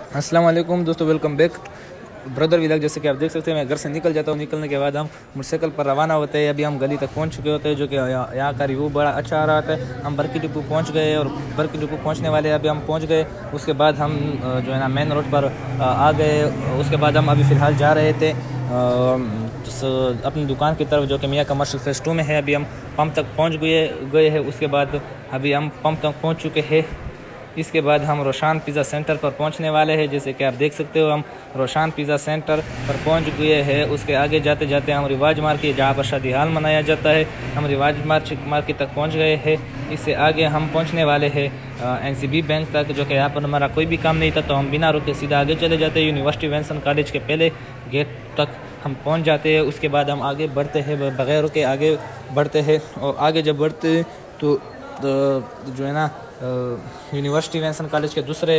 अस्सलाम वालेकुम दोस्तों, वेलकम बैक ब्रदर व्लॉग। जैसे कि आप देख सकते हैं मैं घर से निकल जाता हूँ। निकलने के बाद हम मोटरसाइकिल पर रवाना होते हैं। अभी हम गली तक पहुँच चुके होते हैं, जो कि यहाँ का रिव्यू बड़ा अच्छा आ रहा था। हम बरकी डिपो पहुँच गए और बरकी डिपो पहुँचने वाले अभी हम पहुँच गए। उसके बाद हम जो है ना मेन रोड पर आ गए। उसके बाद हम अभी फ़िलहाल जा रहे थे अपनी दुकान की तरफ, जो कि मियाँ कमर्शियल फेज़ 2 में है। अभी हम पंप तक पहुँच गए हैं। उसके बाद अभी हम पंप तक पहुँच चुके हैं। इसके बाद हम रोशान पिज़्ज़ा सेंटर पर पहुंचने वाले हैं। जैसे कि आप देख सकते हो हम रोशान पिज़्ज़ा सेंटर पर पहुंच गए हैं। उसके आगे जाते जाते हम रिवाज मार्केट, जहां पर शादी हाल मनाया जाता है, हम रिवाज मार्केट तक पहुंच गए हैं। इससे आगे हम पहुंचने वाले हैं NCB बैंक तक, जो कि यहाँ पर हमारा कोई भी काम नहीं था, तो हम बिना रुके सीधा आगे चले जाते हैं। यूनिवर्सिटी वेंसन कॉलेज के पहले गेट तक हम पहुँच जाते हैं। उसके बाद हम आगे बढ़ते हैं, बगैर रुके आगे बढ़ते हैं। और आगे जब बढ़ते हैं तो जो है ना यूनिवर्सिटी वेंसन कॉलेज के दूसरे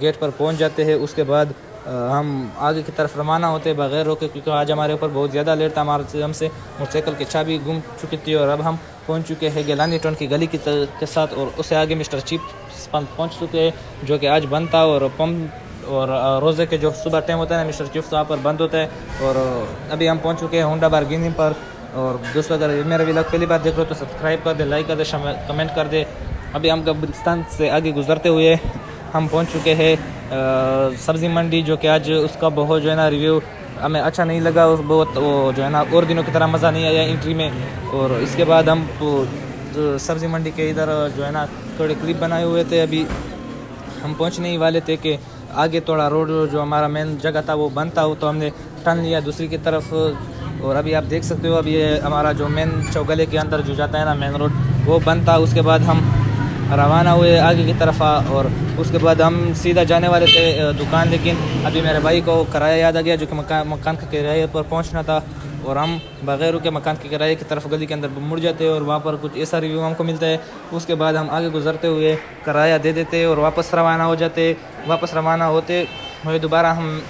गेट पर पहुंच जाते हैं। उसके बाद हम आगे की तरफ रवाना होते हैं बगैर रोके, क्योंकि आज हमारे ऊपर बहुत ज़्यादा लेट था। हमसे मोटरसाइकिल की चाबी गुम चुकी थी और अब हम पहुंच चुके हैं गेलानी टोन की गली के साथ। और उससे आगे मिस्टर चिप्स पंप पहुंच चुके हैं, जो कि आज बंद था। और पंप और रोज़े के जो सुबह टाइम होता है ना, मिस्टर चिप्स वहाँ पर बंद होता है। और अभी हम पहुँच चुके हैं होंडा बारगेनिंग पर। और दोस्तों, अगर मेरा व्लॉग पहली बार देख रहे हो तो सब्सक्राइब कर दे, लाइक कर दे, कमेंट कर दे। अभी हम कब्रिस्तान से आगे गुजरते हुए हम पहुंच चुके हैं सब्ज़ी मंडी, जो कि आज उसका बहुत जो है ना रिव्यू हमें अच्छा नहीं लगा। बहुत वो जो है ना और दिनों की तरह मज़ा नहीं आया एंट्री में। और इसके बाद हम सब्ज़ी मंडी के इधर जो है ना थोड़े क्लिप बनाए हुए थे। अभी हम पहुंचने ही वाले थे कि आगे थोड़ा रोड जो हमारा मेन जगह था वो बंद था, तो हमने टर्न लिया दूसरी की तरफ। और अभी आप देख सकते हो अभी ये हमारा जो मेन चौगले के अंदर जो जाता है ना मेन रोड, वो बंद था। उसके बाद हम रवाना हुए आगे की तरफ और उसके बाद हम सीधा जाने वाले थे दुकान। लेकिन अभी मेरे भाई को किराया याद आ गया, जो कि मकान के किराए पर पहुंचना था। और हम बगैर के मकान के किराए की तरफ गली के अंदर मुड़ जाते हैं और वहाँ पर कुछ ऐसा रिव्यू हमको मिलता है। उसके बाद हम आगे गुजरते हुए किराया दे देते और वापस रवाना हो जाते। वापस रवाना होते हुए दोबारा हम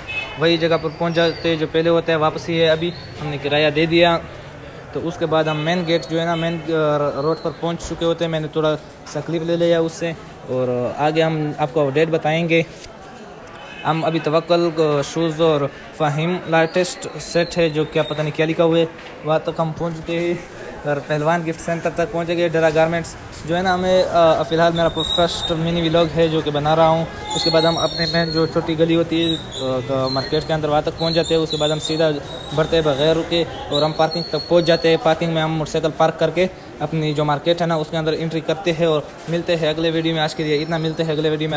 वही जगह पर पहुँच जाते जो पहले होता है, वापस ही है। अभी हमने किराया दे दिया, तो उसके बाद हम मेन गेट जो है ना मेन रोड पर पहुंच चुके होते हैं। मैंने थोड़ा सा क्लिप ले लिया उससे, और आगे हम आपको अपडेट बताएंगे। हम अभी तवक्कल शूज़ और फ़हीम लेटेस्ट सेट है, जो क्या पता नहीं क्या लिखा हुआ है, वहाँ तक हम पहुँच चुके हैं। और पहलवान गिफ्ट सेंटर तक पहुँच गए। डेरा गारमेंट्स जो है ना, हमें फ़िलहाल मेरा फर्स्ट मिनी व्लॉग है जो कि बना रहा हूँ। उसके बाद हम अपने में जो छोटी गली होती है मार्केट के अंदर, वहाँ तक पहुँच जाते हैं। उसके बाद हम सीधा बढ़ते हैं बगैर रुके और हम पार्किंग तक पहुँच जाते हैं। पार्किंग में हम मोटरसाइकिल पार्क करके अपनी जो मार्केट है ना उसके अंदर एंट्री करते हैं और मिलते हैं अगले वीडियो में। आज के लिए इतना, मिलते हैं अगले वीडियो में।